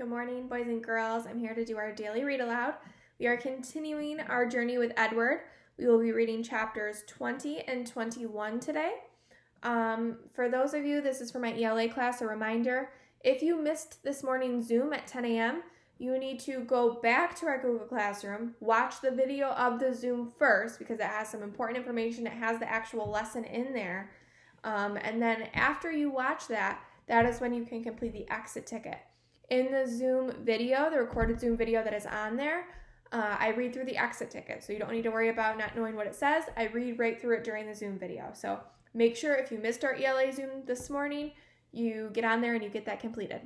Good morning, boys and girls. I'm here to do our daily read aloud. We are continuing our journey with Edward. We will be reading chapters 20 and 21 today. For those of you, this is for my ELA class, a reminder. If you missed this morning's Zoom at 10 a.m., you need to go back to our Google Classroom, watch the video of the Zoom first because it has some important information. It has the actual lesson in there. And then after you watch that, that is when you can complete the exit ticket. In the Zoom video, the recorded Zoom video that is on there, I read through the exit ticket. So you don't need to worry about not knowing what it says. I read right through it during the Zoom video. So make sure if you missed our ELA Zoom this morning, you get on there and you get that completed.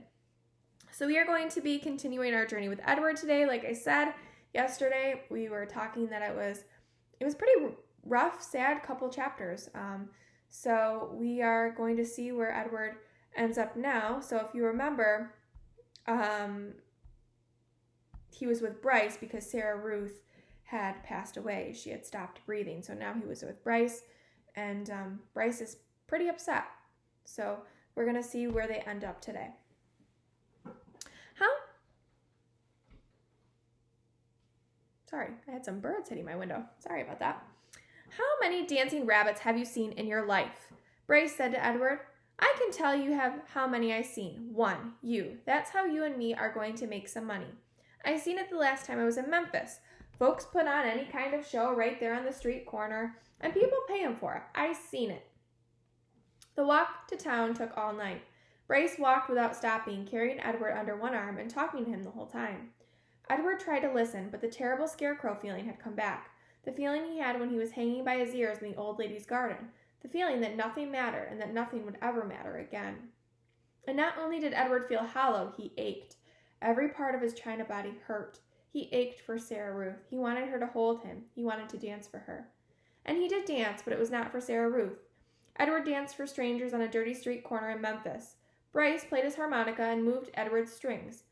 So we are going to be continuing our journey with Edward today. Like I said yesterday, we were talking that it was pretty rough, sad couple chapters. So we are going to see where Edward ends up now. So if you remember, he was with Bryce because Sarah Ruth had passed away. She had stopped breathing. So now he was with Bryce, and Bryce is pretty upset. So we're going to see where they end up today. Sorry, I had some birds hitting my window. Sorry about that. How many dancing rabbits have you seen in your life? Bryce said to Edward. I can tell you have how many I've seen. 1, you. That's how you and me are going to make some money. I seen it the last time I was in Memphis. Folks put on any kind of show right there on the street corner, and people pay them for it. I seen it. The walk to town took all night. Bryce walked without stopping, carrying Edward under one arm and talking to him the whole time. Edward tried to listen, but the terrible scarecrow feeling had come back, the feeling he had when he was hanging by his ears in the old lady's garden, the feeling that nothing mattered and that nothing would ever matter again. And not only did Edward feel hollow, he ached. Every part of his china body hurt. He ached for Sarah Ruth. He wanted her to hold him. He wanted to dance for her. And he did dance, but it was not for Sarah Ruth. Edward danced for strangers on a dirty street corner in Memphis. Bryce played his harmonica and moved Edward's strings.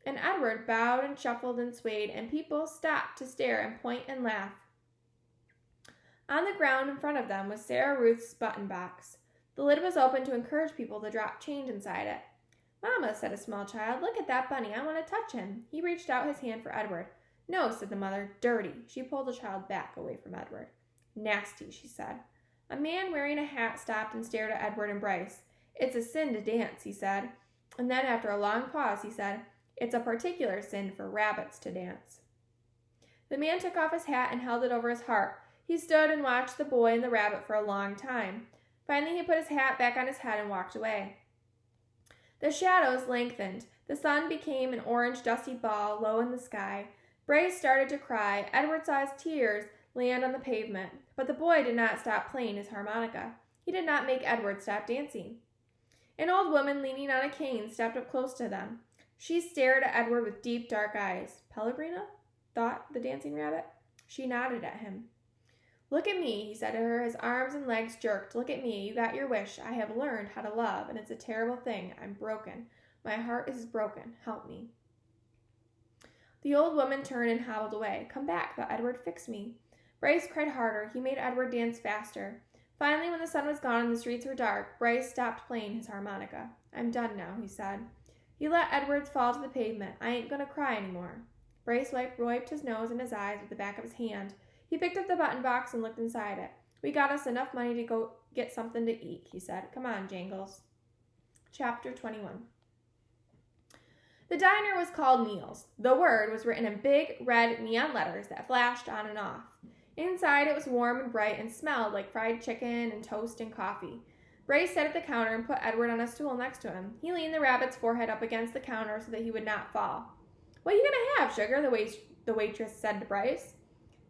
And Edward bowed and shuffled and swayed, and people stopped to stare and point and laugh. On the ground in front of them was Sarah Ruth's button box. The lid was open to encourage people to drop change inside it. Mama, said a small child, look at that bunny. I want to touch him. He reached out his hand for Edward. No, said the mother. Dirty. She pulled the child back away from Edward. Nasty, she said. A man wearing a hat stopped and stared at Edward and Bryce. It's a sin to dance, he said. And then after a long pause, he said, it's a particular sin for rabbits to dance. The man took off his hat and held it over his heart. He stood and watched the boy and the rabbit for a long time. Finally, he put his hat back on his head and walked away. The shadows lengthened. The sun became an orange, dusty ball low in the sky. Bryce started to cry. Edward saw his tears land on the pavement. But the boy did not stop playing his harmonica. He did not make Edward stop dancing. An old woman leaning on a cane stepped up close to them. She stared at Edward with deep, dark eyes. Pellegrina? Thought the dancing rabbit. She nodded at him. Look at me, he said to her, his arms and legs jerked. Look at me, you got your wish. I have learned how to love, and it's a terrible thing. I'm broken. My heart is broken. Help me. The old woman turned and hobbled away. Come back, thought Edward, fix me. Bryce cried harder. He made Edward dance faster. Finally, when the sun was gone and the streets were dark, Bryce stopped playing his harmonica. I'm done now, he said. He let Edward fall to the pavement. I ain't gonna cry anymore. Bryce wiped his nose and his eyes with the back of his hand. He picked up the button box and looked inside it. We got us enough money to go get something to eat, he said. Come on, Jangles. Chapter 21. The diner was called Neil's. The word was written in big red neon letters that flashed on and off. Inside it was warm and bright and smelled like fried chicken and toast and coffee. Bryce sat at the counter and put Edward on a stool next to him. He leaned the rabbit's forehead up against the counter so that he would not fall. What are you going to have, sugar? The waitress said to Bryce.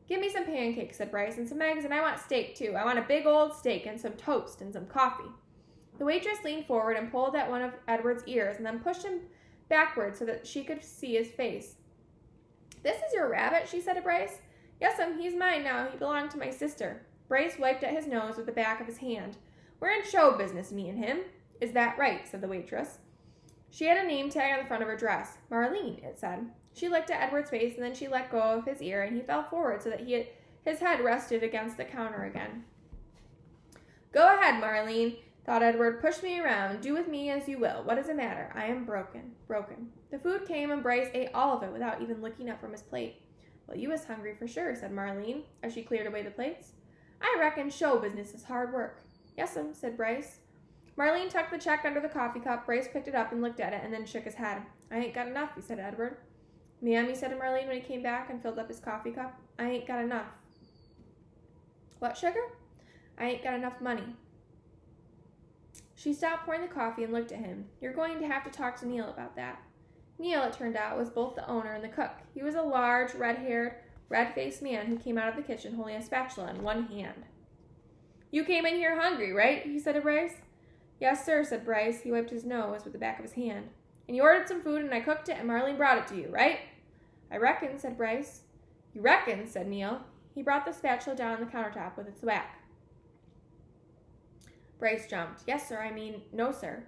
Give me some pancakes, said Bryce, and some eggs, and I want steak, too. I want a big old steak and some toast and some coffee. The waitress leaned forward and pulled at one of Edward's ears and then pushed him backward so that she could see his face. This is your rabbit, she said to Bryce. Yes'm, he's mine now. He belonged to my sister. Bryce wiped at his nose with the back of his hand. We're in show business, me and him. Is that right? Said the waitress. She had a name tag on the front of her dress. Marlene, it said. She looked at Edward's face, and then she let go of his ear, and he fell forward so that his head rested against the counter again. Go ahead, Marlene. thought Edward. Push me around. Do with me as you will. What does it matter? I am broken. Broken. The food came and Bryce ate all of it without even looking up from his plate. Well, you was hungry for sure, said Marlene, as she cleared away the plates. I reckon show business is hard work. Yes'm, said Bryce. Marlene tucked the check under the coffee cup. Bryce picked it up and looked at it and then shook his head. I ain't got enough, he said to Edward. Ma'am, he said to Marlene when he came back and filled up his coffee cup. I ain't got enough. What, sugar? I ain't got enough money. She stopped pouring the coffee and looked at him. You're going to have to talk to Neil about that. Neil, it turned out, was both the owner and the cook. He was a large, red-haired, red-faced man who came out of the kitchen holding a spatula in one hand. You came in here hungry, right? He said to Bryce. Yes, sir, said Bryce. He wiped his nose with the back of his hand. And you ordered some food and I cooked it and Marlene brought it to you, right? I reckon, said Bryce. You reckon, said Neil. He brought the spatula down on the countertop with its whack. Bryce jumped. Yes, sir, no, sir.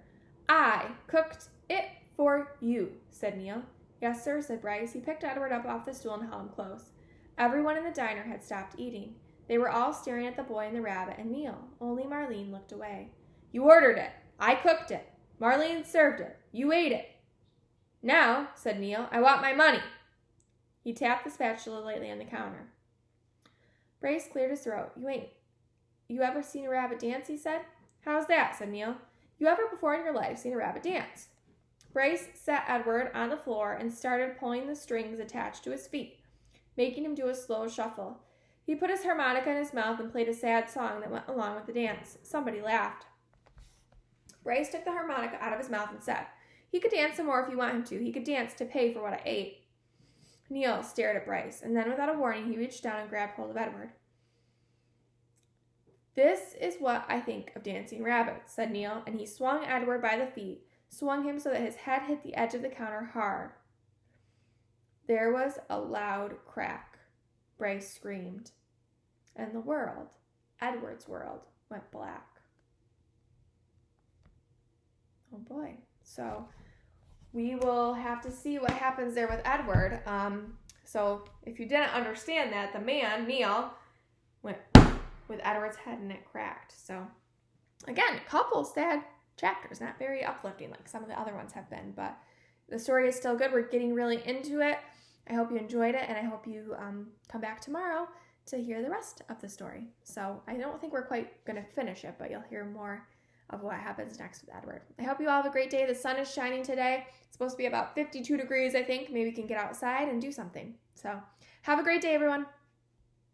I cooked it for you, said Neil. Yes, sir, said Bryce. He picked Edward up off the stool and held him close. Everyone in the diner had stopped eating. They were all staring at the boy and the rabbit and Neil. Only Marlene looked away. You ordered it. I cooked it. Marlene served it. You ate it. Now, said Neil, I want my money. He tapped the spatula lightly on the counter. Bryce cleared his throat. You ever seen a rabbit dance, he said. How's that, said Neil. You ever before in your life seen a rabbit dance? Bryce set Edward on the floor and started pulling the strings attached to his feet, making him do a slow shuffle. He put his harmonica in his mouth and played a sad song that went along with the dance. Somebody laughed. Bryce took the harmonica out of his mouth and said, he could dance some more if you want him to. He could dance to pay for what I ate. Neil stared at Bryce, and then without a warning, he reached down and grabbed hold of Edward. This is what I think of dancing rabbits, said Neil, and he swung Edward by the feet, swung him so that his head hit the edge of the counter hard. There was a loud crack. Bryce screamed, and the world, Edward's world, went black. Oh boy. So we will have to see what happens there with Edward. So if you didn't understand that, the man, Neil, went with Edward's head and it cracked. So again, a couple sad chapters, not very uplifting like some of the other ones have been, but the story is still good. We're getting really into it. I hope you enjoyed it, and I hope you come back tomorrow to hear the rest of the story. So I don't think we're quite going to finish it, but you'll hear more of what happens next with Edward. I hope you all have a great day. The sun is shining today. It's supposed to be about 52 degrees, I think. Maybe we can get outside and do something. So have a great day, everyone.